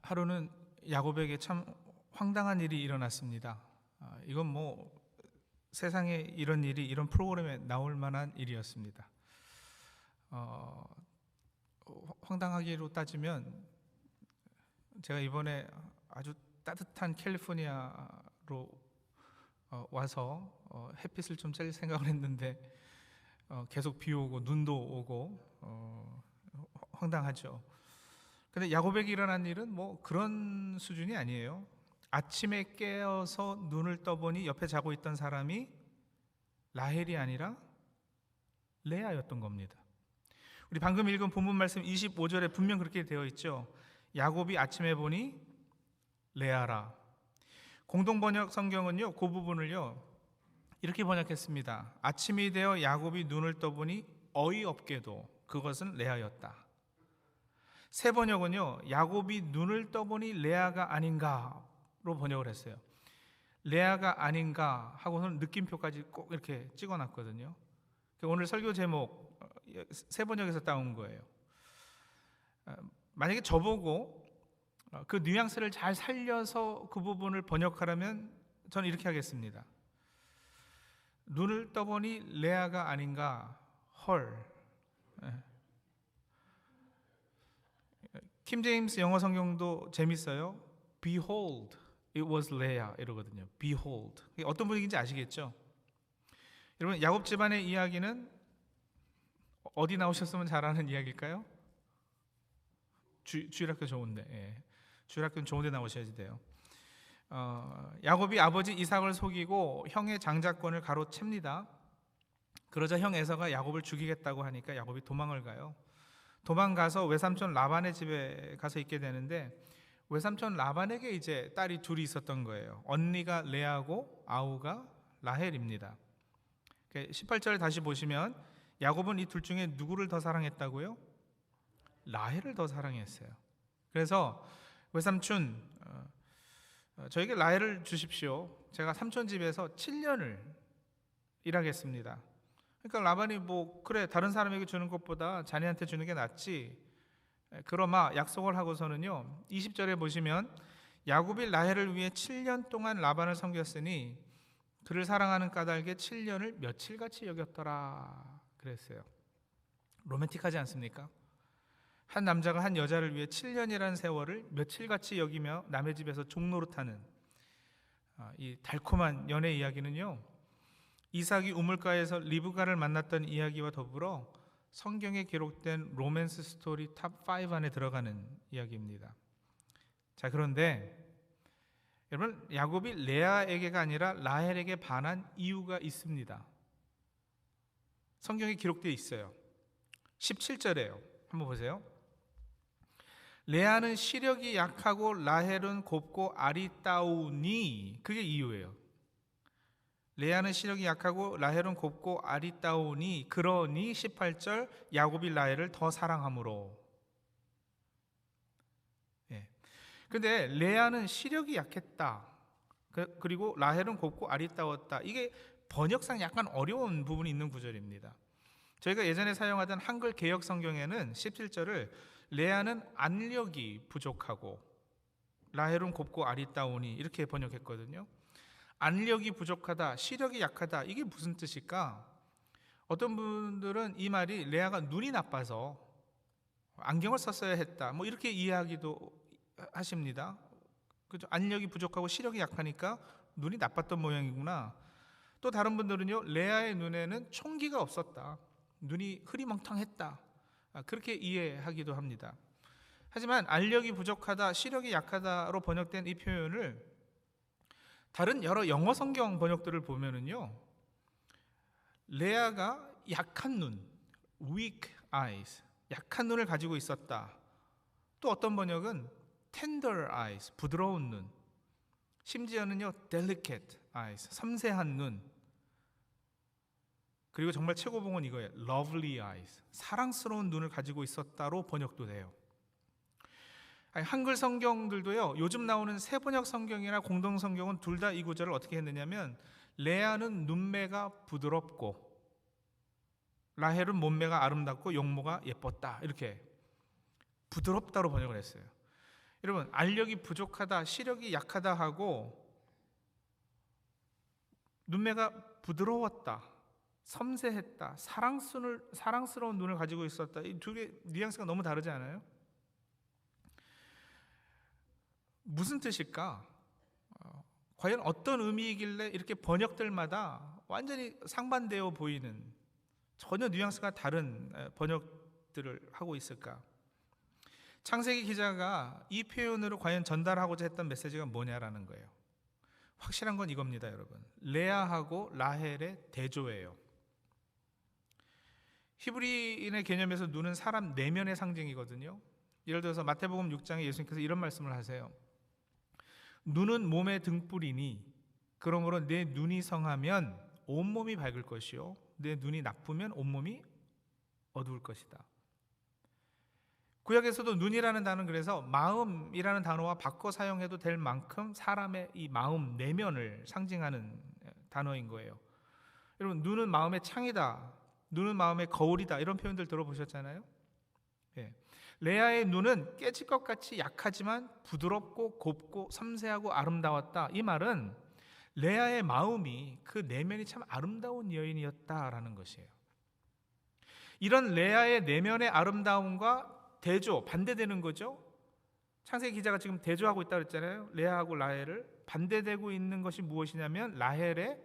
하루는 야곱에게 참 황당한 일이 일어났습니다. 이건 뭐 세상에 이런 일이 이런 프로그램에 나올 만한 일이었습니다. 황당하기로 따지면 제가 이번에 아주 따뜻한 캘리포니아로 와서 햇빛을 좀 쬐릴 생각을 했는데 계속 비 오고 눈도 오고 황당하죠. 근데 야곱에게 일어난 일은 뭐 그런 수준이 아니에요. 아침에 깨어서 눈을 떠보니 옆에 자고 있던 사람이 라헬이 아니라 레아였던 겁니다. 우리 방금 읽은 본문 말씀 25절에 분명 그렇게 되어 있죠. 야곱이 아침에 보니 레아라. 공동번역 성경은요, 그 부분을요 이렇게 번역했습니다. 아침이 되어 야곱이 눈을 떠보니 어이없게도 그것은 레아였다. 새 번역은요, 야곱이 눈을 떠보니 레아가 아닌가로 번역을 했어요. 레아가 아닌가 하고는 느낌표까지 꼭 이렇게 찍어놨거든요. 오늘 설교 제목 새 번역에서 따온 거예요. 만약에 저보고 그 뉘앙스를 잘 살려서 그 부분을 번역하라면 저는 이렇게 하겠습니다. 눈을 떠보니 레아가 아닌가. 헐. 킴 제임스 영어 성경도 재밌어요. Behold, it was Leah 이러거든요. Behold. 어떤 분위기인지 아시겠죠? 여러분, 야곱 집안의 이야기는 어디 나오셨으면 잘하는 이야기일까요? 주일학교 좋은데, 예. 주일학교는 좋은데 나오셔야지 돼요. 야곱이 아버지 이삭을 속이고 형의 장자권을 가로챕니다. 그러자 형 에서가 야곱을 죽이겠다고 하니까 야곱이 도망을 가요. 도망가서 외삼촌 라반의 집에 가서 있게 되는데, 외삼촌 라반에게 이제 딸이 둘이 있었던 거예요. 언니가 레아고 아우가 라헬입니다. 18절 다시 보시면 야곱은 이 둘 중에 누구를 더 사랑했다고요? 라헬을 더 사랑했어요. 그래서 외삼촌, 저에게 라헬을 주십시오. 제가 삼촌 집에서 7년을 일하겠습니다. 그러니까 라반이 뭐 그래, 다른 사람에게 주는 것보다 자네한테 주는 게 낫지, 그러마 약속을 하고서는요, 20절에 보시면 야곱이 라헬을 위해 7년 동안 라반을 섬겼으니 그를 사랑하는 까닭에 7년을 며칠같이 여겼더라 그랬어요. 로맨틱하지 않습니까? 한 남자가 한 여자를 위해 7년이라는 세월을 며칠같이 여기며 남의 집에서 종노릇하는 이 달콤한 연애 이야기는요, 이삭이 우물가에서 리브가를 만났던 이야기와 더불어 성경에 기록된 로맨스 스토리 탑 5 안에 들어가는 이야기입니다. 자, 그런데 여러분, 야곱이 레아에게가 아니라 라헬에게 반한 이유가 있습니다. 성경에 기록되어 있어요. 17절에요. 한번 보세요. 레아는 시력이 약하고 라헬은 곱고 아리따우니, 그게 이유예요. 레아는 시력이 약하고 라헬은 곱고 아리따우니, 그러니 18절 야곱이 라헬을 더 사랑함으로. 근데 레아는 시력이 약했다, 그리고 라헬은 곱고 아리따웠다, 이게 번역상 약간 어려운 부분이 있는 구절입니다. 저희가 예전에 사용하던 한글 개역 성경에는 17절을 레아는 안력이 부족하고 라헬은 곱고 아리따우니 이렇게 번역했거든요. 안력이 부족하다, 시력이 약하다, 이게 무슨 뜻일까? 어떤 분들은 이 말이 레아가 눈이 나빠서 안경을 썼어야 했다, 뭐 이렇게 이해하기도 하십니다. 그죠? 안력이 부족하고 시력이 약하니까 눈이 나빴던 모양이구나. 또 다른 분들은요, 레아의 눈에는 총기가 없었다, 눈이 흐리멍텅했다, 그렇게 이해하기도 합니다. 하지만 안력이 부족하다, 시력이 약하다로 번역된 이 표현을 다른 여러 영어 성경 번역들을 보면은요, 레아가 약한 눈, weak eyes, 약한 눈을 가지고 있었다. 또 어떤 번역은 tender eyes, 부드러운 눈, 심지어는요 delicate eyes, 섬세한 눈, 그리고 정말 최고봉은 이거예요. lovely eyes, 사랑스러운 눈을 가지고 있었다로 번역도 돼요. 한글 성경들도요, 요즘 나오는 새 번역 성경이나 공동 성경은 둘 다 이 구절을 어떻게 했느냐면, 레아는 눈매가 부드럽고 라헬은 몸매가 아름답고 용모가 예뻤다, 이렇게 부드럽다로 번역을 했어요. 여러분, 알력이 부족하다, 시력이 약하다 하고 눈매가 부드러웠다, 섬세했다, 사랑스러운 눈을 가지고 있었다, 이 두 개의 뉘앙스가 너무 다르지 않아요? 무슨 뜻일까? 과연 어떤 의미이길래 이렇게 번역들마다 완전히 상반되어 보이는, 전혀 뉘앙스가 다른 번역들을 하고 있을까? 창세기 기자가 이 표현으로 과연 전달하고자 했던 메시지가 뭐냐라는 거예요. 확실한 건 이겁니다, 여러분. 레아하고 라헬의 대조예요. 히브리인의 개념에서 눈은 사람 내면의 상징이거든요. 예를 들어서 마태복음 6장에 예수님께서 이런 말씀을 하세요. 눈은 몸의 등불이니 그러므로 내 눈이 성하면 온몸이 밝을 것이요 내 눈이 나쁘면 온몸이 어두울 것이다. 구약에서도 눈이라는 단어는 그래서 마음이라는 단어와 바꿔 사용해도 될 만큼 사람의 이 마음 내면을 상징하는 단어인 거예요. 여러분, 눈은 마음의 창이다, 눈은 마음의 거울이다, 이런 표현들 들어보셨잖아요. 예. 레아의 눈은 깨질 것 같이 약하지만 부드럽고 곱고 섬세하고 아름다웠다. 이 말은 레아의 마음이, 그 내면이 참 아름다운 여인이었다라는 것이에요. 이런 레아의 내면의 아름다움과 대조, 반대되는 거죠. 창세기 기자가 지금 대조하고 있다고 했잖아요. 레아하고 라헬을 반대되고 있는 것이 무엇이냐면 라헬의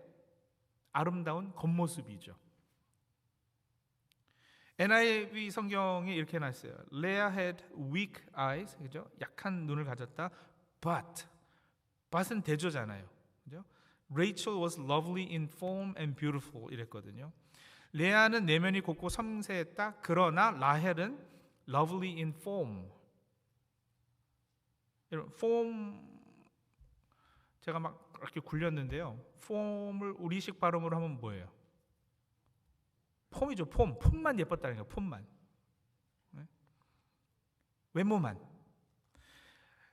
아름다운 겉모습이죠. NIV 성경에 이렇게 해놨어요. Leah had weak eyes, 그죠? 약한 눈을 가졌다. But은 대조잖아요, 그죠? Rachel was lovely in form and beautiful 이랬거든요. 레아는 내면이 곱고 섬세했다. 그러나 라헬은 lovely in form. 여러분, form 제가 막 이렇게 굴렸는데요. form을 우리식 발음으로 하면 뭐예요? 폼이죠. 폼만 예뻤다는 거예요. 폼만. 네? 외모만.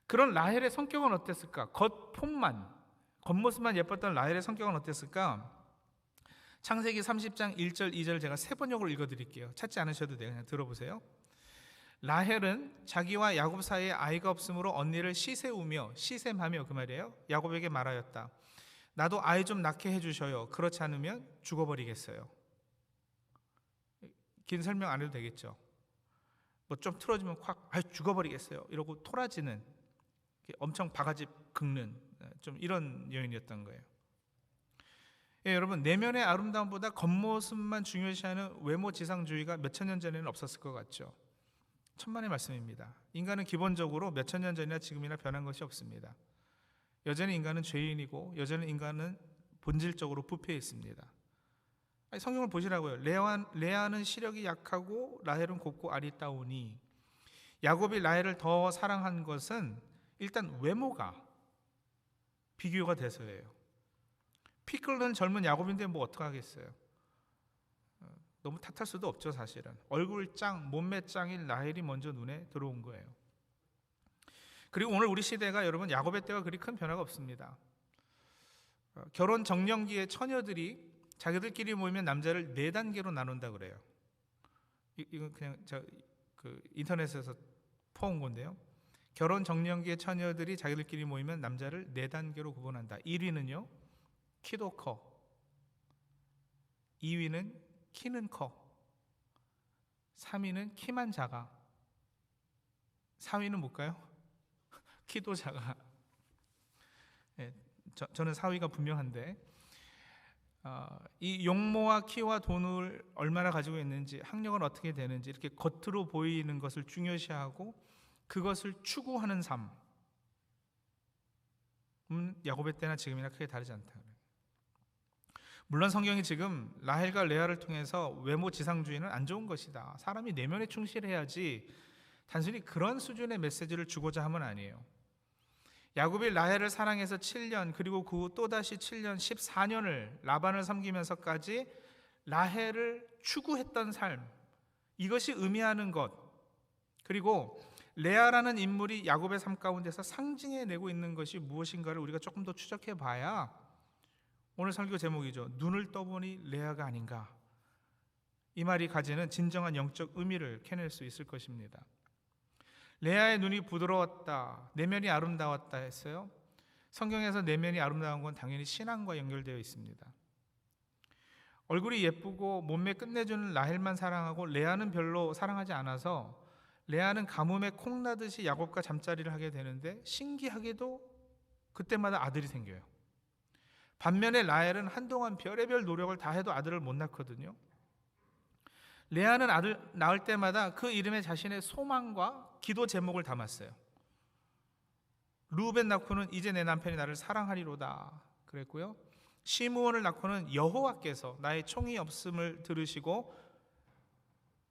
그런 라헬의 성격은 어땠을까? 겉모습만 예뻤던 라헬의 성격은 어땠을까? 창세기 30장 1절 2절 제가 세 번역으로 읽어드릴게요. 찾지 않으셔도 돼요. 그냥 들어보세요. 라헬은 자기와 야곱 사이에 아이가 없으므로 언니를 시샘하며 그 말이에요. 야곱에게 말하였다. 나도 아이 좀 낳게 해주셔요. 그렇지 않으면 죽어버리겠어요. 긴 설명 안 해도 되겠죠. 뭐 좀 틀어주면 확 죽어버리겠어요 이러고 토라지는, 엄청 바가지 긁는 좀 이런 여인이었던 거예요. 예, 여러분, 내면의 아름다움보다 겉모습만 중요시하는 외모 지상주의가 몇천 년 전에는 없었을 것 같죠. 천만의 말씀입니다. 인간은 기본적으로 몇천 년 전이나 지금이나 변한 것이 없습니다. 여전히 인간은 죄인이고 여전히 인간은 본질적으로 부패해 있습니다. 성경을 보시라고요. 레아는 시력이 약하고 라헬은 곱고 아리따우니. 야곱이 라헬을 더 사랑한 것은 일단 외모가 비교가 돼서예요. 피 끓는 젊은 야곱인데 뭐 어떡하겠어요. 너무 탓할 수도 없죠. 사실은 얼굴 짱, 몸매 짱인 라헬이 먼저 눈에 들어온 거예요. 그리고 오늘 우리 시대가, 여러분, 야곱의 때와 그리 큰 변화가 없습니다. 결혼 정년기의 처녀들이 자기들끼리 모이면 남자를 4단계로 나눈다 그래요. 이건 그냥 제가 인터넷에서 퍼온 건데요. 결혼 정년기의 처녀들이 자기들끼리 모이면 남자를 4단계로 구분한다. 1위는요, 키도 커. 2위는 키는 커. 3위는 키만 작아. 4위는 뭘까요? 키도 작아. 네, 저는 4위가 분명한데, 이 용모와 키와 돈을 얼마나 가지고 있는지, 학력은 어떻게 되는지, 이렇게 겉으로 보이는 것을 중요시하고 그것을 추구하는 삶, 야곱의 때나 지금이나 크게 다르지 않다. 물론 성경이 지금 라헬과 레아를 통해서 외모 지상주의는 안 좋은 것이다, 사람이 내면에 충실해야지, 단순히 그런 수준의 메시지를 주고자 함은 아니에요. 야곱이 라헬을 사랑해서 7년, 그리고 그 후 또다시 7년, 14년을 라반을 섬기면서까지 라헬을 추구했던 삶, 이것이 의미하는 것, 그리고 레아라는 인물이 야곱의 삶 가운데서 상징해내고 있는 것이 무엇인가를 우리가 조금 더 추적해 봐야 오늘 설교 제목이죠. 눈을 떠보니 레아가 아닌가, 이 말이 가지는 진정한 영적 의미를 캐낼 수 있을 것입니다. 레아의 눈이 부드러웠다, 내면이 아름다웠다 했어요. 성경에서 내면이 아름다운 건 당연히 신앙과 연결되어 있습니다. 얼굴이 예쁘고 몸매 끝내주는 라헬만 사랑하고 레아는 별로 사랑하지 않아서 레아는 가뭄에 콩나듯이 야곱과 잠자리를 하게 되는데 신기하게도 그때마다 아들이 생겨요. 반면에 라헬은 한동안 별의별 노력을 다 해도 아들을 못 낳거든요. 레아는 아들 낳을 때마다 그 이름에 자신의 소망과 기도 제목을 담았어요. 루벤 낳고는 이제 내 남편이 나를 사랑하리로다 그랬고요. 시므온을 낳고는 여호와께서 나의 총이 없음을 들으시고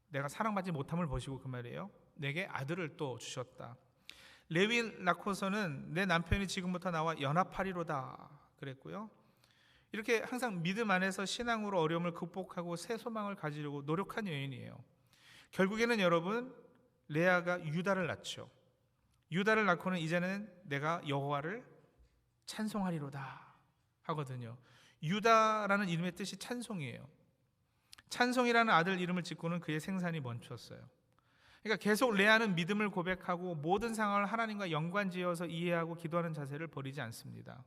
내가 사랑받지 못함을 보시고 그 말이에요. 내게 아들을 또 주셨다. 레위 낳고서는 내 남편이 지금부터 나와 연합하리로다 그랬고요. 이렇게 항상 믿음 안에서 신앙으로 어려움을 극복하고 새 소망을 가지려고 노력한 여인이에요. 결국에는 여러분 레아가 유다를 낳죠. 유다를 낳고는 이제는 내가 여호와를 찬송하리로다 하거든요. 유다라는 이름의 뜻이 찬송이에요. 찬송이라는 아들 이름을 짓고는 그의 생산이 멈췄어요. 그러니까 계속 레아는 믿음을 고백하고 모든 상황을 하나님과 연관지어서 이해하고 기도하는 자세를 버리지 않습니다.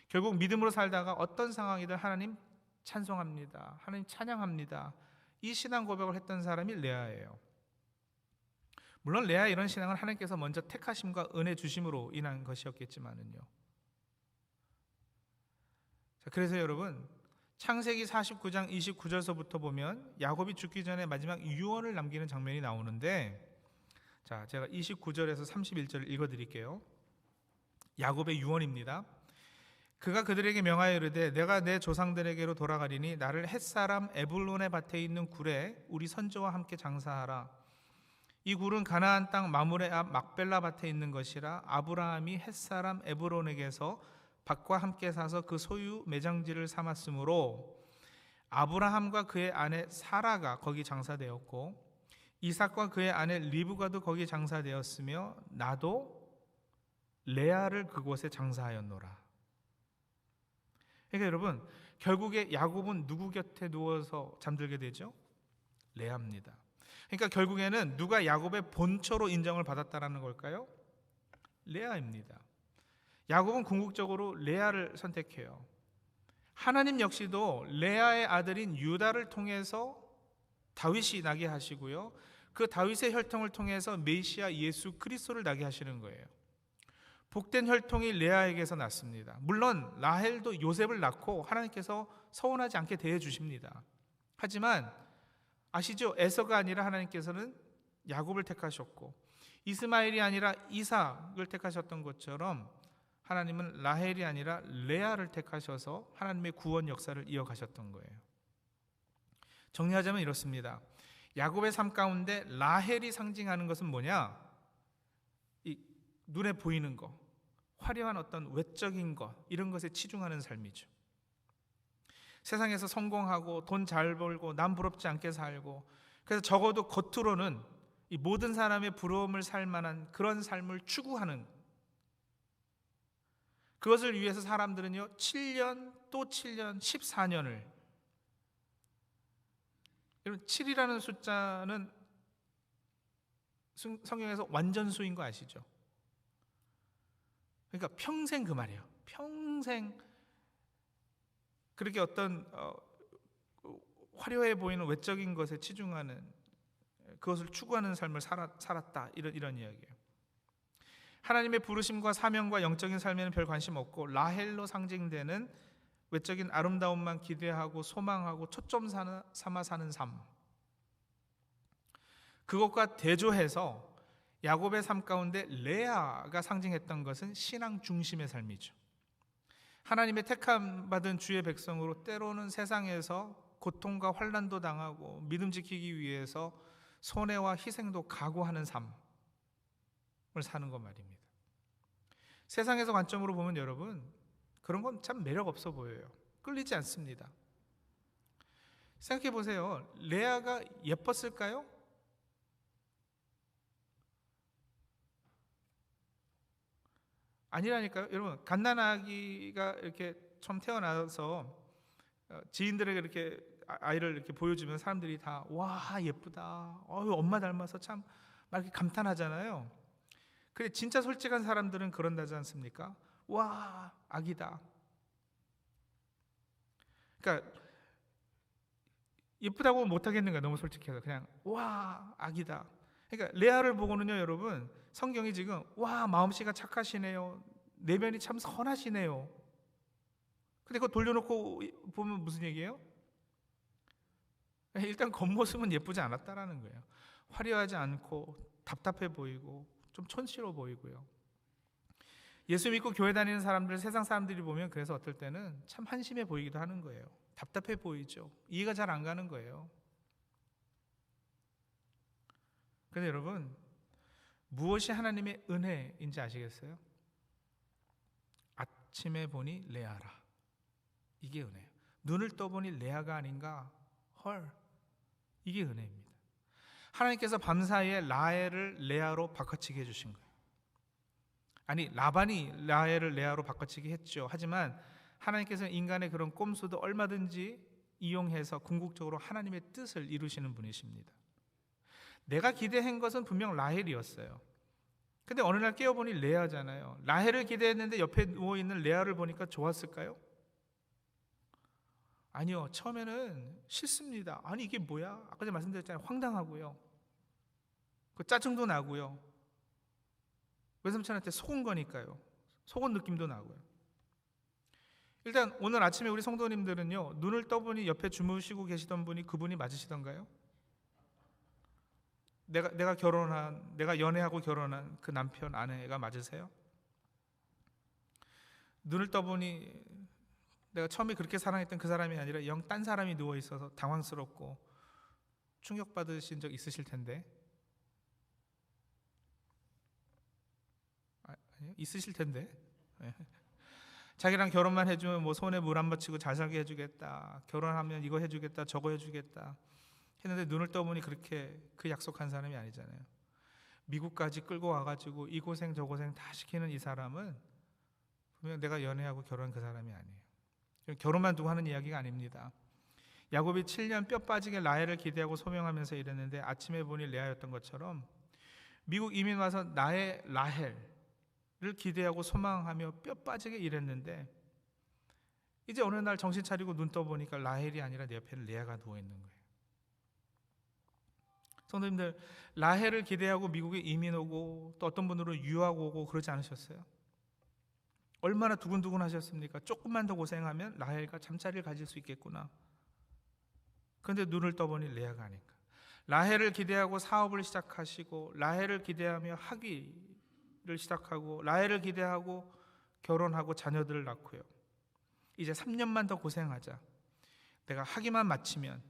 결국 믿음으로 살다가 어떤 상황이든 하나님 찬송합니다, 하나님 찬양합니다, 이 신앙 고백을 했던 사람이 레아예요. 물론 레아 이런 신앙은 하나님께서 먼저 택하심과 은혜 주심으로 인한 것이었겠지만은요. 자, 그래서 여러분 창세기 49장 29절서부터 보면 야곱이 죽기 전에 마지막 유언을 남기는 장면이 나오는데, 자, 제가 29절에서 31절을 읽어드릴게요. 야곱의 유언입니다. 그가 그들에게 명하여 이르되 내가 내 조상들에게로 돌아가리니 나를 헷사람 에불론의 밭에 있는 굴에 우리 선조와 함께 장사하라. 이 굴은 가나안 땅 마므레 앞 막벨라 밭에 있는 것이라. 아브라함이 헷사람 에불론에게서 밭과 함께 사서 그 소유 매장지를 삼았으므로 아브라함과 그의 아내 사라가 거기 장사되었고 이삭과 그의 아내 리브가도 거기 장사되었으며 나도 레아를 그곳에 장사하였노라. 그러니까 여러분 결국에 야곱은 누구 곁에 누워서 잠들게 되죠? 레아입니다. 그러니까 결국에는 누가 야곱의 본처로 인정을 받았다라는 걸까요? 레아입니다. 야곱은 궁극적으로 레아를 선택해요. 하나님 역시도 레아의 아들인 유다를 통해서 다윗이 나게 하시고요, 그 다윗의 혈통을 통해서 메시아 예수 그리스도를 나게 하시는 거예요. 복된 혈통이 레아에게서 났습니다. 물론 라헬도 요셉을 낳고 하나님께서 서운하지 않게 대해 주십니다. 하지만 아시죠? 에서가 아니라 하나님께서는 야곱을 택하셨고 이스마엘이 아니라 이삭을 택하셨던 것처럼 하나님은 라헬이 아니라 레아를 택하셔서 하나님의 구원 역사를 이어가셨던 거예요. 정리하자면 이렇습니다. 야곱의 삶 가운데 라헬이 상징하는 것은 뭐냐? 이 눈에 보이는 것, 화려한 어떤 외적인 것, 이런 것에 치중하는 삶이죠. 세상에서 성공하고 돈 잘 벌고 남 부럽지 않게 살고, 그래서 적어도 겉으로는 이 모든 사람의 부러움을 살 만한 그런 삶을 추구하는, 그것을 위해서 사람들은요 7년 또 7년 14년을, 여러분 7이라는 숫자는 성경에서 완전수인 거 아시죠? 그러니까 평생 그 말이에요. 평생 그렇게 어떤 화려해 보이는 외적인 것에 치중하는, 그것을 추구하는 삶을 살았다, 이런 이야기예요. 하나님의 부르심과 사명과 영적인 삶에는 별 관심 없고 라헬로 상징되는 외적인 아름다움만 기대하고 소망하고 초점 삼아 사는 삶, 그것과 대조해서 야곱의 삶 가운데 레아가 상징했던 것은 신앙 중심의 삶이죠. 하나님의 택함받은 주의 백성으로 때로는 세상에서 고통과 환난도 당하고 믿음 지키기 위해서 손해와 희생도 각오하는 삶을 사는 것 말입니다. 세상에서 관점으로 보면 여러분 그런 건 참 매력 없어 보여요. 끌리지 않습니다. 생각해 보세요. 레아가 예뻤을까요? 아니라니까요. 여러분 갓난아기가 이렇게 처음 태어나서 지인들에게 이렇게 아이를 이렇게 보여주면 사람들이 다 와 예쁘다, 엄마 닮아서 참 막 이렇게 감탄하잖아요. 근데 진짜 솔직한 사람들은 그런다지 않습니까? 와, 악이다. 그러니까 예쁘다고 못하겠는 거야. 너무 솔직해서 그냥 와, 악이다. 그러니까 레아를 보고는요, 여러분, 성경이 지금 와, 마음씨가 착하시네요, 내면이 참 선하시네요. 근데 그거 돌려놓고 보면 무슨 얘기예요? 일단 겉모습은 예쁘지 않았다라는 거예요. 화려하지 않고 답답해 보이고 좀 촌스러워 보이고요. 예수 믿고 교회 다니는 사람들, 세상 사람들이 보면 그래서 어떨 때는 참 한심해 보이기도 하는 거예요. 답답해 보이죠. 이해가 잘 안 가는 거예요. 그런데 여러분, 무엇이 하나님의 은혜인지 아시겠어요? 아침에 보니 레아라. 이게 은혜예요. 눈을 떠보니 레아가 아닌가? 헐, 이게 은혜입니다. 하나님께서 밤사이에 라헬을 레아로 바꿔치기 해주신 거예요. 아니, 라반이 라헬을 레아로 바꿔치기 했죠. 하지만 하나님께서는 인간의 그런 꼼수도 얼마든지 이용해서 궁극적으로 하나님의 뜻을 이루시는 분이십니다. 내가 기대한 것은 분명 라헬이었어요. 근데 어느 날 깨어보니 레아잖아요. 라헬을 기대했는데 옆에 누워있는 레아를 보니까 좋았을까요? 아니요. 처음에는 싫습니다. 아니 이게 뭐야? 아까 전에 말씀드렸잖아요. 황당하고요. 그 짜증도 나고요. 외삼촌한테 속은 거니까요. 속은 느낌도 나고요. 일단 오늘 아침에 우리 성도님들은요, 눈을 떠보니 옆에 주무시고 계시던 분이 그분이 맞으시던가요? 내가 연애하고 결혼한 그 남편, 아내가 맞으세요? 눈을 떠보니 내가 처음에 그렇게 사랑했던 그 사람이 아니라 영 딴 사람이 누워 있어서 당황스럽고 충격받으신 적 있으실 텐데, 아니요? 있으실 텐데. 네. 자기랑 결혼만 해주면 뭐 손에 물 안 묻히고 잘 살게 해주겠다, 결혼하면 이거 해주겠다, 저거 해주겠다 했는데 눈을 떠보니 그렇게 그 약속한 사람이 아니잖아요. 미국까지 끌고 와가지고 이 고생 저 고생 다 시키는 이 사람은 분명 내가 연애하고 결혼한 그 사람이 아니에요. 결혼만 두고 하는 이야기가 아닙니다. 야곱이 7년 뼈 빠지게 라헬을 기대하고 소명하면서 일했는데 아침에 보니 레아였던 것처럼 미국 이민 와서 나의 라헬을 기대하고 소망하며 뼈 빠지게 일했는데 이제 어느 날 정신 차리고 눈 떠보니까 라헬이 아니라 내 옆에 레아가 누워있는 거예요. 성도님들, 라헬을 기대하고 미국에 이민 오고 또 어떤 분으로 유학 오고 그러지 않으셨어요? 얼마나 두근두근 하셨습니까? 조금만 더 고생하면 라헬과 잠자리를 가질 수 있겠구나. 그런데 눈을 떠보니 레아가 아닌가. 라헬을 기대하고 사업을 시작하시고, 라헬을 기대하며 학위를 시작하고, 라헬을 기대하고 결혼하고 자녀들을 낳고요. 이제 3년만 더 고생하자. 내가 학위만 마치면,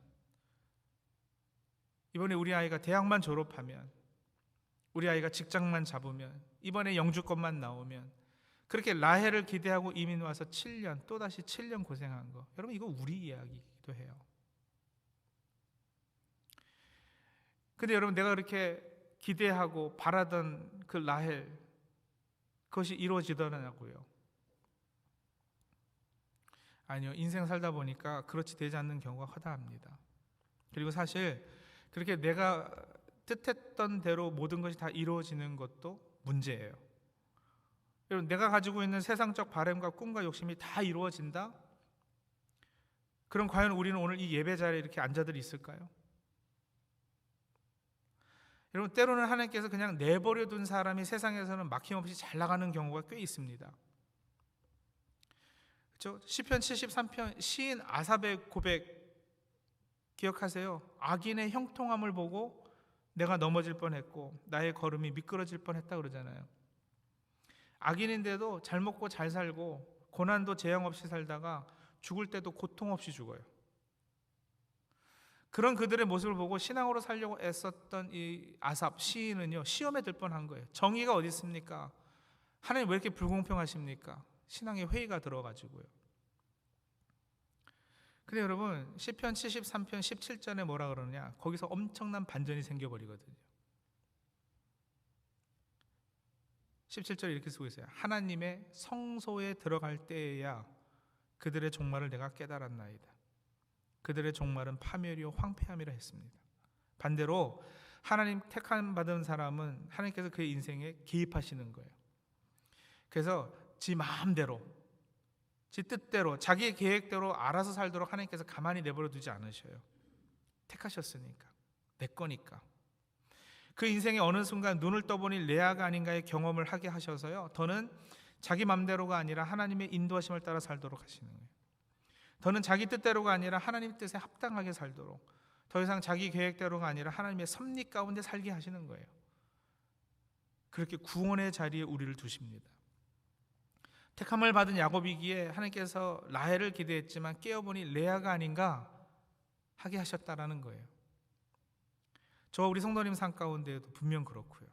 이번에 우리 아이가 대학만 졸업하면, 우리 아이가 직장만 잡으면, 이번에 영주권만 나오면, 그렇게 라헬을 기대하고 이민 와서 7년, 또다시 7년 고생한 거, 여러분 이거 우리 이야기이기도 해요. 근데 여러분, 내가 그렇게 기대하고 바라던 그 라헬, 그것이 이루어지더라고요. 아니요, 인생 살다 보니까 그렇지 되지 않는 경우가 허다합니다. 그리고 사실 그렇게 내가 뜻했던 대로 모든 것이 다 이루어지는 것도 문제예요. 여러분, 내가 가지고 있는 세상적 바램과 꿈과 욕심이 다 이루어진다? 그럼 과연 우리는 오늘 이 예배 자리에 이렇게 앉아들 있을까요? 여러분, 때로는 하나님께서 그냥 내버려 둔 사람이 세상에서는 막힘없이 잘 나가는 경우가 꽤 있습니다. 그렇죠? 시편 73편 시인 아삽의 고백 기억하세요? 악인의 형통함을 보고 내가 넘어질 뻔했고 나의 걸음이 미끄러질 뻔했다 그러잖아요. 악인인데도 잘 먹고 잘 살고 고난도 재앙 없이 살다가 죽을 때도 고통 없이 죽어요. 그런 그들의 모습을 보고 신앙으로 살려고 애썼던 이 아삽 시인은요, 시험에 들 뻔한 거예요. 정의가 어디 있습니까? 하나님 왜 이렇게 불공평하십니까? 신앙의 회의가 들어가지고요. 근데 여러분, 시편 73편 17절에 뭐라 그러느냐? 거기서 엄청난 반전이 생겨버리거든요. 17절에 이렇게 쓰고 있어요. 하나님의 성소에 들어갈 때에야 그들의 종말을 내가 깨달았나이다. 그들의 종말은 파멸이요 황폐함이라 했습니다. 반대로 하나님 택함 받은 사람은 하나님께서 그의 인생에 개입하시는 거예요. 그래서 지 마음대로, 지 뜻대로, 자기의 계획대로 알아서 살도록 하나님께서 가만히 내버려 두지 않으셔요. 택하셨으니까, 내 거니까. 그 인생의 어느 순간 눈을 떠보니 레아가 아닌가의 경험을 하게 하셔서요, 더는 자기 맘대로가 아니라 하나님의 인도하심을 따라 살도록 하시는 거예요. 더는 자기 뜻대로가 아니라 하나님 뜻에 합당하게 살도록, 더 이상 자기 계획대로가 아니라 하나님의 섭리 가운데 살게 하시는 거예요. 그렇게 구원의 자리에 우리를 두십니다. 택함을 받은 야곱이기에 하나님께서 라헬을 기대했지만 깨어보니 레아가 아닌가 하게 하셨다라는 거예요. 저와 우리 성도님 삶 가운데에도 분명 그렇고요.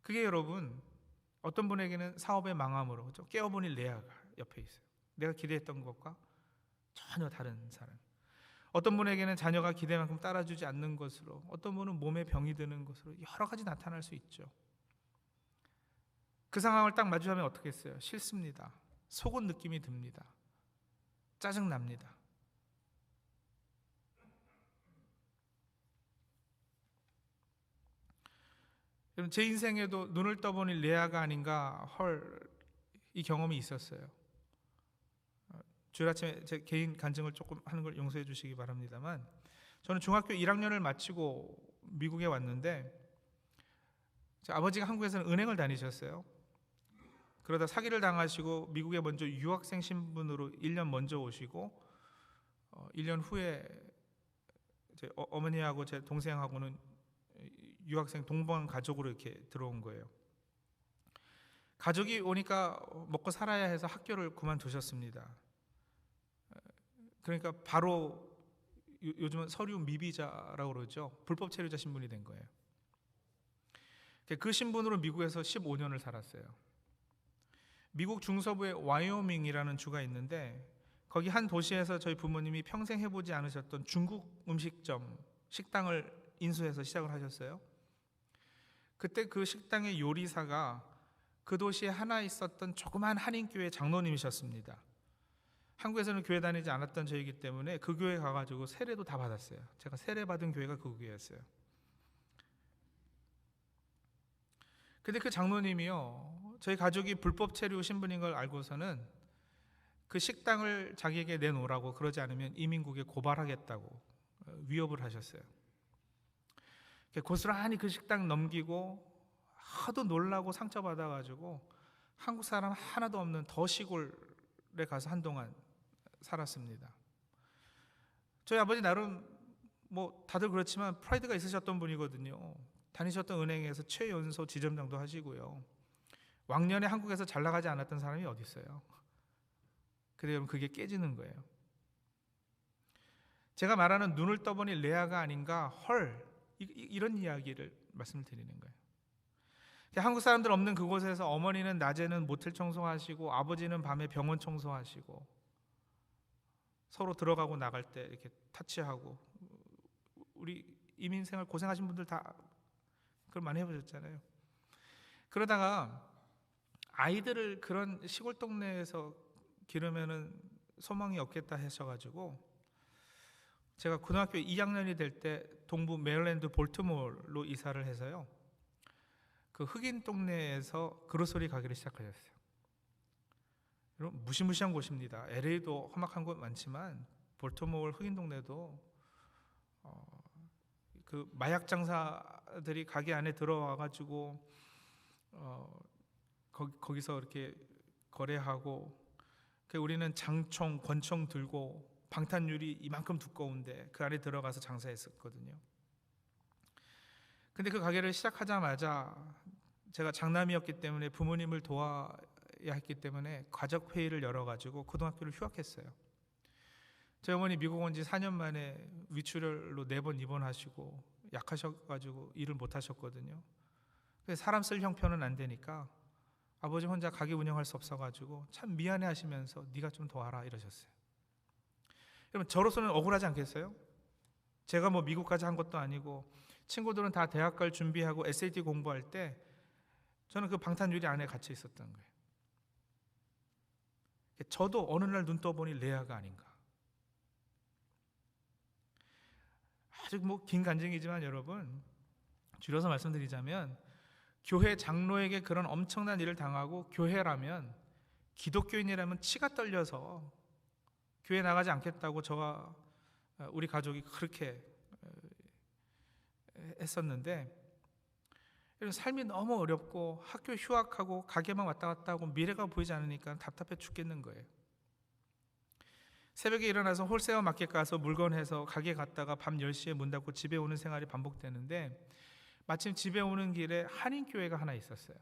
그게 여러분, 어떤 분에게는 사업의 망함으로, 그렇죠? 깨어보니 레아가 옆에 있어요. 내가 기대했던 것과 전혀 다른 사람. 어떤 분에게는 자녀가 기대만큼 따라주지 않는 것으로, 어떤 분은 몸에 병이 드는 것으로 여러 가지 나타날 수 있죠. 그 상황을 딱 마주하면 어떻게 했어요? 싫습니다. 속은 느낌이 듭니다. 짜증납니다. 여러분, 제 인생에도 눈을 떠보니 레아가 아닌가 이 경험이 있었어요. 주일 아침에 제 개인 간증을 조금 하는 걸 용서해 주시기 바랍니다만, 저는 중학교 1학년을 마치고 미국에 왔는데, 제 아버지가 한국에서는 은행을 다니셨어요. 그러다 사기를 당하시고 미국에 먼저 유학생 신분으로 1년 먼저 오시고 1년 후에 제 어머니하고 제 동생하고는 유학생 동반 가족으로 이렇게 들어온 거예요. 가족이 오니까 먹고 살아야 해서 학교를 그만두셨습니다. 그러니까 바로 요즘은 서류 미비자라고 그러죠. 불법 체류자 신분이 된 거예요. 그 신분으로 미국에서 15년을 살았어요. 미국 중서부에 와이오밍이라는 주가 있는데, 거기 한 도시에서 저희 부모님이 평생 해보지 않으셨던 중국 음식점, 식당을 인수해서 시작을 하셨어요. 그때 그 식당의 요리사가 그 도시에 하나 있었던 조그만 한인교회 장로님이셨습니다. 한국에서는 교회 다니지 않았던 저이기 때문에 그 교회 가가지고 세례도 다 받았어요. 제가 세례 받은 교회가 그 교회였어요. 근데 그 장로님이요, 저희 가족이 불법 체류 신분인 걸 알고서는 그 식당을 자기에게 내놓으라고, 그러지 않으면 이민국에 고발하겠다고 위협을 하셨어요. 고스란히 그 식당 넘기고 하도 놀라고 상처받아가지고 한국 사람 하나도 없는 더 시골에 가서 한동안 살았습니다. 저희 아버지 나름 뭐 다들 그렇지만 프라이드가 있으셨던 분이거든요. 다니셨던 은행에서 최연소 지점장도 하시고요. 왕년에 한국에서 잘 나가지 않았던 사람이 어디 있어요? 근데 여러분, 그게 깨지는 거예요. 제가 말하는 눈을 떠보니 레아가 아닌가 이런 이야기를 말씀드리는 거예요. 한국 사람들 없는 그곳에서 어머니는 낮에는 모텔 청소하시고 아버지는 밤에 병원 청소하시고, 서로 들어가고 나갈 때 이렇게 타치하고, 우리 이민 생활 고생하신 분들 다 그걸 많이 해보셨잖아요. 그러다가 아이들을 그런 시골 동네에서 기르면은 소망이 없겠다 하셔가지고, 제가 고등학교 2학년이 될 때 동부 메릴랜드 볼티모어로 이사를 해서요, 그 흑인 동네에서 그로서리 가게를 시작하셨어요. 여러분, 무시무시한 곳입니다. LA도 험악한 곳 많지만 볼티모어 흑인 동네도 그 마약 장사들이 가게 안에 들어와가지고 거기서 이렇게 거래하고, 우리는 장총, 권총 들고 방탄유리 이만큼 두꺼운데 그 안에 들어가서 장사했었거든요. 근데 그 가게를 시작하자마자 제가 장남이었기 때문에 부모님을 도와야 했기 때문에 가족 회의를 열어가지고 고등학교를 휴학했어요. 저희 어머니 미국 온 지 4년 만에 위출혈로 4번 입원하시고 약하셔가지고 일을 못 하셨거든요. 사람 쓸 형편은 안 되니까 아버지 혼자 가게 운영할 수 없어가지고 참 미안해 하시면서 네가 좀 도와라 이러셨어요. 여러분, 저로서는 억울하지 않겠어요? 제가 뭐 미국까지 한 것도 아니고, 친구들은 다 대학 갈 준비하고 SAT 공부할 때 저는 그 방탄유리 안에 갇혀 있었던 거예요. 저도 어느 날 눈 떠보니 레아가 아닌가. 아주 긴 간증이지만 여러분, 줄여서 말씀드리자면 교회 장로에게 그런 엄청난 일을 당하고 교회라면, 기독교인이라면 치가 떨려서 교회 나가지 않겠다고 저와 우리 가족이 그렇게 했었는데, 이런 삶이 너무 어렵고 학교 휴학하고 가게만 왔다 갔다 하고 미래가 보이지 않으니까 답답해 죽겠는 거예요. 새벽에 일어나서 홀세어 마켓 가서 물건 해서 가게 갔다가 밤 10시에 문 닫고 집에 오는 생활이 반복되는데, 마침 집에 오는 길에 한인교회가 하나 있었어요.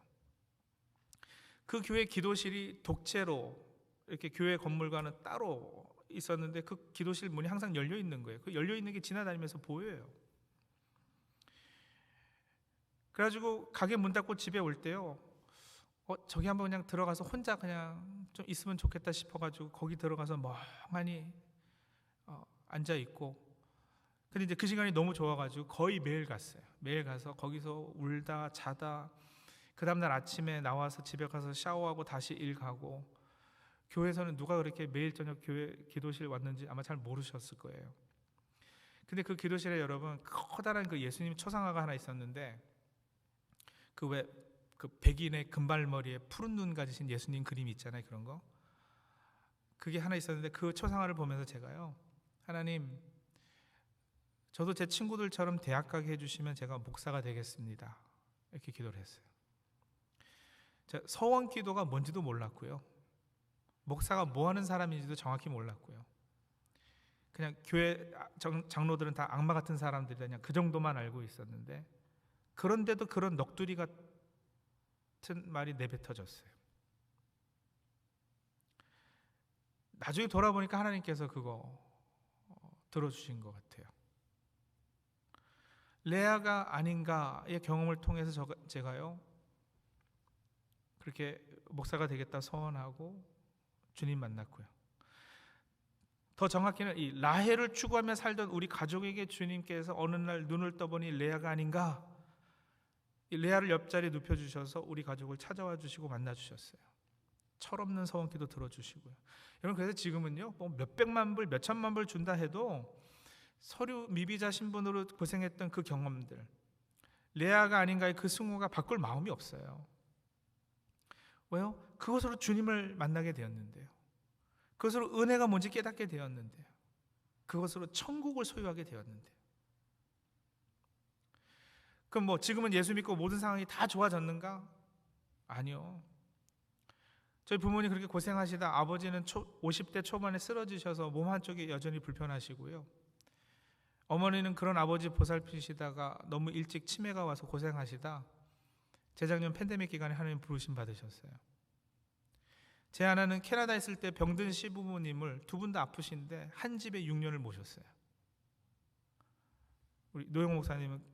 그 교회 기도실이 독채로 이렇게 교회 건물과는 따로 있었는데, 그 기도실 문이 항상 열려 있는 거예요. 그 열려 있는 게 지나다니면서 보여요. 그래가지고 가게 문 닫고 집에 올 때요, 저기 한번 그냥 들어가서 혼자 그냥 좀 있으면 좋겠다 싶어가지고 거기 들어가서 멍하니 앉아 있고, 근데 이제 그 시간이 너무 좋아가지고 거의 매일 갔어요. 매일 가서 거기서 울다 자다, 그 다음날 아침에 나와서 집에 가서 샤워하고 다시 일 가고. 교회에서는 누가 그렇게 매일 저녁 교회 기도실 왔는지 아마 잘 모르셨을 거예요. 근데 그 기도실에 여러분, 커다란 그 예수님 초상화가 하나 있었는데, 그 백인의 금발머리에 푸른 눈 가지신 예수님 그림이 있잖아요. 그런 거. 그게 하나 있었는데, 그 초상화를 보면서 제가요, 하나님, 저도 제 친구들처럼 대학 가게 해주시면 제가 목사가 되겠습니다, 이렇게 기도를 했어요. 제가 서원 기도가 뭔지도 몰랐고요, 목사가 뭐 하는 사람인지도 정확히 몰랐고요. 그냥 교회 장로들은 다 악마 같은 사람들이다, 그냥 그 정도만 알고 있었는데, 그런데도 그런 넋두리 같은 말이 내뱉어졌어요. 나중에 돌아보니까 하나님께서 그거 들어주신 것 같아요. 레아가 아닌가의 경험을 통해서 제가요, 그렇게 목사가 되겠다 소원하고 주님 만났고요. 더 정확히는 이 라헬을 추구하며 살던 우리 가족에게 주님께서 어느 날 눈을 떠보니 레아가 아닌가, 이 레아를 옆자리에 눕혀주셔서 우리 가족을 찾아와 주시고 만나 주셨어요. 철없는 소원기도 들어주시고요. 여러분, 그래서 지금은요, 몇백만 불, 몇천만 불 준다 해도 서류 미비자 신분으로 고생했던 그 경험들, 레아가 아닌가의 그 승우가 바꿀 마음이 없어요. 왜요? 그것으로 주님을 만나게 되었는데요. 그것으로 은혜가 뭔지 깨닫게 되었는데요. 그것으로 천국을 소유하게 되었는데요. 그럼 지금은 예수 믿고 모든 상황이 다 좋아졌는가? 아니요. 저희 부모님 그렇게 고생하시다 아버지는 50대 초반에 쓰러지셔서 몸 한쪽이 여전히 불편하시고요. 어머니는 그런 아버지 보살피시다가 너무 일찍 치매가 와서 고생하시다 재작년 팬데믹 기간에 하나님 부르심 받으셨어요. 제 하나는 캐나다에 있을 때 병든 시부모님을 두 분 다 아프신데 한 집에 6년을 모셨어요. 우리 노영 목사님은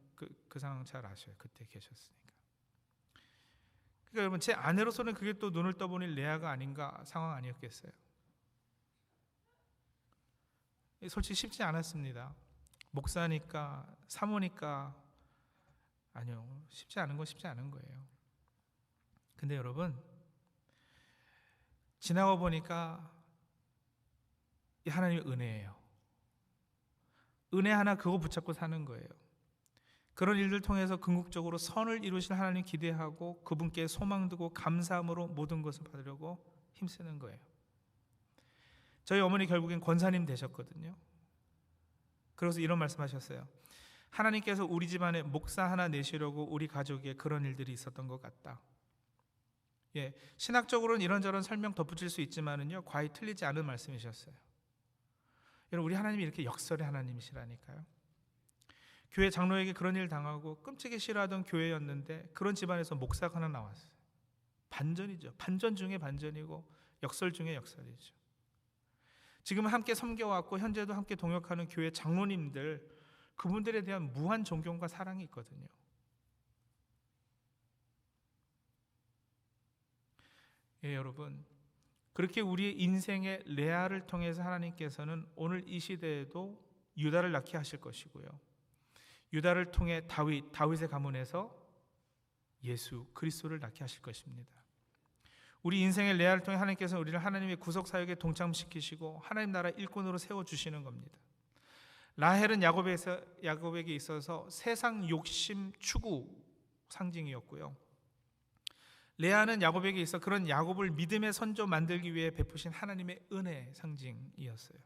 그 상황 잘 아셔요. 그때 계셨으니까. 그러니까 여러분, 제 아내로서는 그게 또 눈을 떠보니 레아가 아닌가 상황 아니었겠어요? 솔직히 쉽지 않았습니다. 목사니까, 사모니까, 아니요, 쉽지 않은 건 쉽지 않은 거예요. 근데 여러분, 지나고 보니까 이 하나님의 은혜예요. 은혜 하나 그거 붙잡고 사는 거예요. 그런 일들 통해서 궁극적으로 선을 이루실 하나님 기대하고 그분께 소망 두고 감사함으로 모든 것을 받으려고 힘쓰는 거예요. 저희 어머니 결국엔 권사님 되셨거든요. 그래서 이런 말씀하셨어요. 하나님께서 우리 집안에 목사 하나 내시려고 우리 가족에 그런 일들이 있었던 것 같다. 신학적으로는 이런저런 설명 덧붙일 수 있지만은요, 과히 틀리지 않은 말씀이셨어요. 여러분, 우리 하나님이 이렇게 역설의 하나님이시라니까요. 교회 장로에게 그런 일 당하고 끔찍이 싫어하던 교회였는데 그런 집안에서 목사가 하나 나왔어요. 반전이죠. 반전 중에 반전이고 역설 중에 역설이죠. 지금은 함께 섬겨왔고 현재도 함께 동역하는 교회 장로님들, 그분들에 대한 무한 존경과 사랑이 있거든요. 여러분, 그렇게 우리의 인생의 레아를 통해서 하나님께서는 오늘 이 시대에도 유다를 낳게 하실 것이고요, 유다를 통해 다윗의 가문에서 예수 그리스도를 낳게 하실 것입니다. 우리 인생의 레아를 통해 하나님께서 우리를 하나님의 구속 사역에 동참시키시고 하나님 나라 일꾼으로 세워주시는 겁니다. 라헬은 야곱에게 있어서 세상 욕심 추구 상징이었고요. 레아는 야곱에게 있어 그런 야곱을 믿음의 선조 만들기 위해 베푸신 하나님의 은혜 상징이었어요.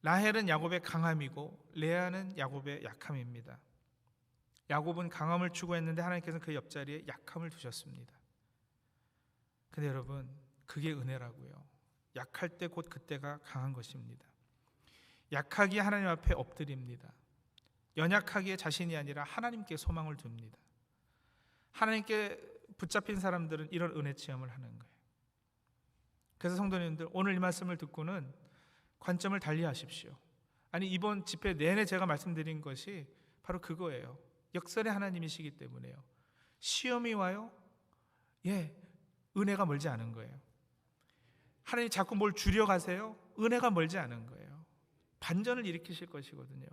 라헬은 야곱의 강함이고 레아는 야곱의 약함입니다. 야곱은 강함을 추구했는데 하나님께서는 그 옆자리에 약함을 두셨습니다. 근데 여러분, 그게 은혜라고요. 약할 때 곧 그때가 강한 것입니다. 약하기에 하나님 앞에 엎드립니다. 연약하기에 자신이 아니라 하나님께 소망을 둡니다. 하나님께 붙잡힌 사람들은 이런 은혜 체험을 하는 거예요. 그래서 성도님들, 오늘 이 말씀을 듣고는 관점을 달리 하십시오. 아니, 이번 집회 내내 제가 말씀드린 것이 바로 그거예요. 역설의 하나님이시기 때문에요. 시험이 와요? 예, 은혜가 멀지 않은 거예요. 하나님 자꾸 뭘 줄여가세요? 은혜가 멀지 않은 거예요. 반전을 일으키실 것이거든요.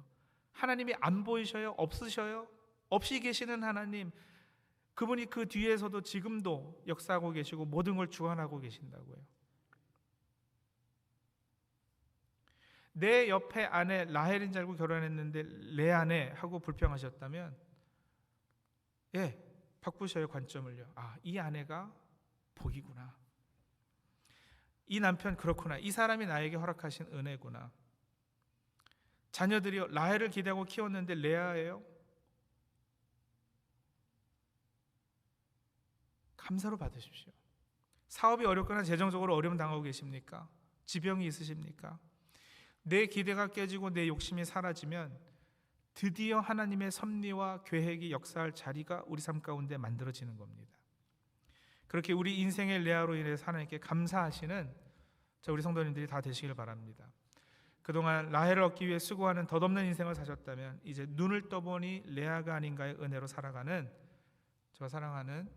하나님이 안 보이셔요? 없으셔요? 없이 계시는 하나님, 그분이 그 뒤에서도 지금도 역사하고 계시고 모든 걸 주관하고 계신다고요. 내 옆에 아내 라헬인 줄 알고 결혼했는데 내 아내 하고 불평하셨다면, 예, 바꾸셔요 관점을요. 아, 이 아내가 복이구나. 이 남편 그렇구나. 이 사람이 나에게 허락하신 은혜구나. 자녀들이요, 라헬을 기대하고 키웠는데 레아예요? 감사로 받으십시오. 사업이 어렵거나 재정적으로 어려움 당하고 계십니까? 지병이 있으십니까? 내 기대가 깨지고 내 욕심이 사라지면 드디어 하나님의 섭리와 계획이 역사할 자리가 우리 삶 가운데 만들어지는 겁니다. 그렇게 우리 인생의 레아로 인해서 하나님께 감사하시는 우리 성도님들이 다 되시길 바랍니다. 그동안 라헬을 얻기 위해 수고하는 덧없는 인생을 사셨다면 이제 눈을 떠보니 레아가 아닌가의 은혜로 살아가는 저와 사랑하는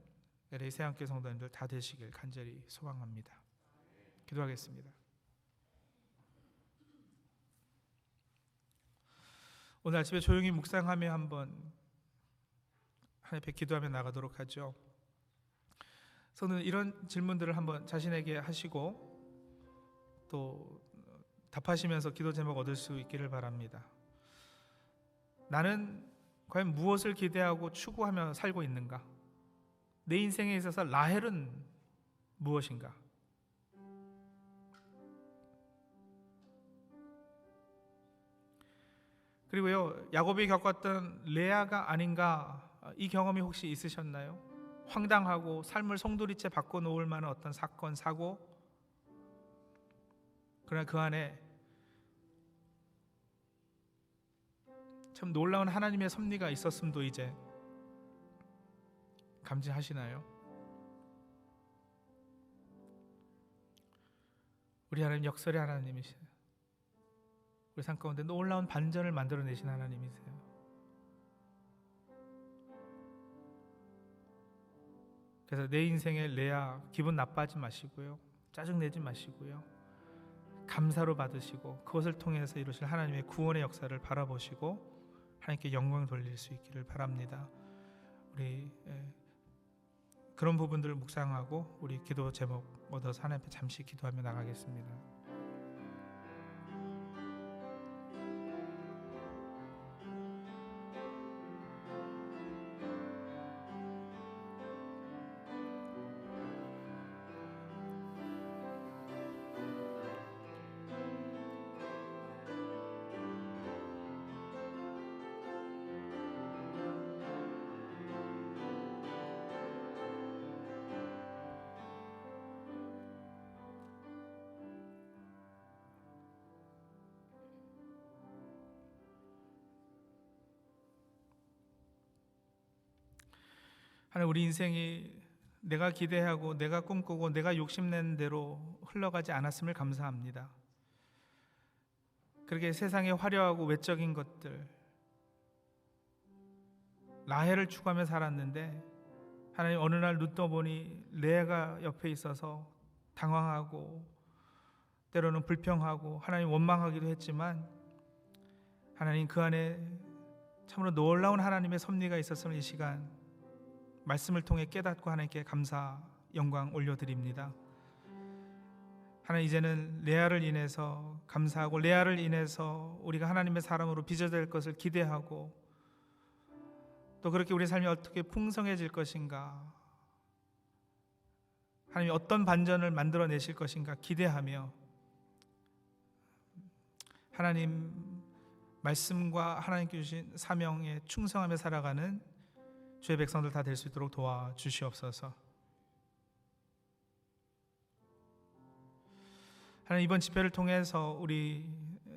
LA 새함교회 성도님들 다 되시길 간절히 소망합니다. 기도하겠습니다. 오늘 아침에 조용히 묵상하며 한번 하나님 앞에 기도하며 나가도록 하죠. 저는 이런 질문들을 한번 자신에게 하시고 또 답하시면서 기도 제목 얻을 수 있기를 바랍니다. 나는 과연 무엇을 기대하고 추구하며 살고 있는가? 내 인생에 있어서 라헬은 무엇인가? 그리고요, 야곱이 겪었던 레아가 아닌가, 이 경험이 혹시 있으셨나요? 황당하고 삶을 송두리째 바꿔놓을 만한 어떤 사건, 사고, 그러나 그 안에 참 놀라운 하나님의 섭리가 있었음도 이제 감지하시나요? 우리 하나님 역설의 하나님이세요. 우리 삶 가운데 놀라운 반전을 만들어내신 하나님이세요. 그래서 내 인생의 레아 기분 나빠하지 마시고요, 짜증내지 마시고요, 감사로 받으시고 그것을 통해서 이루실 하나님의 구원의 역사를 바라보시고 하나님께 영광 돌릴 수 있기를 바랍니다. 우리 그런 부분들을 묵상하고 우리 기도 제목 얻어서 하나님 앞에 잠시 기도하며 나가겠습니다. 하나님, 우리 인생이 내가 기대하고 내가 꿈꾸고 내가 욕심낸 대로 흘러가지 않았음을 감사합니다. 그렇게 세상의 화려하고 외적인 것들, 라헬을 추구하며 살았는데 하나님 어느 날 눈 떠보니 레아가 옆에 있어서 당황하고 때로는 불평하고 하나님 원망하기도 했지만 하나님 그 안에 참으로 놀라운 하나님의 섭리가 있었음을 이 시간 말씀을 통해 깨닫고 하나님께 감사 영광 올려드립니다. 하나님, 이제는 레아를 인해서 감사하고 레아를 인해서 우리가 하나님의 사람으로 빚어질 것을 기대하고 또 그렇게 우리 삶이 어떻게 풍성해질 것인가, 하나님이 어떤 반전을 만들어내실 것인가 기대하며 하나님 말씀과 하나님께 주신 사명에 충성하며 살아가는 주의 백성들 다 될 수 있도록 도와주시옵소서. 하나님, 이번 집회를 통해서 우리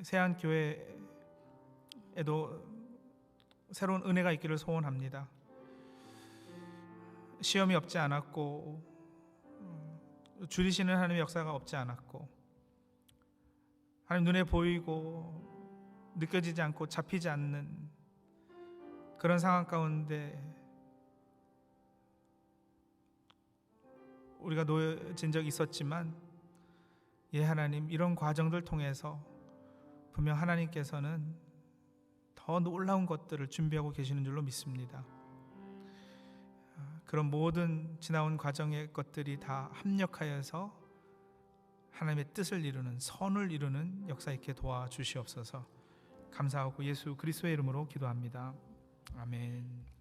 세안교회에도 새로운 은혜가 있기를 소원합니다. 시험이 없지 않았고 줄이시는 하나님의 역사가 없지 않았고 하나님 눈에 보이고 느껴지지 않고 잡히지 않는 그런 상황 가운데 우리가 놓여진 적이 있었지만, 하나님, 이런 과정들 통해서 분명 하나님께서는 더 놀라운 것들을 준비하고 계시는 줄로 믿습니다. 그런 모든 지나온 과정의 것들이 다 합력하여서 하나님의 뜻을 이루는, 선을 이루는 역사 있게 도와주시옵소서. 감사하고 예수 그리스도의 이름으로 기도합니다. 아멘.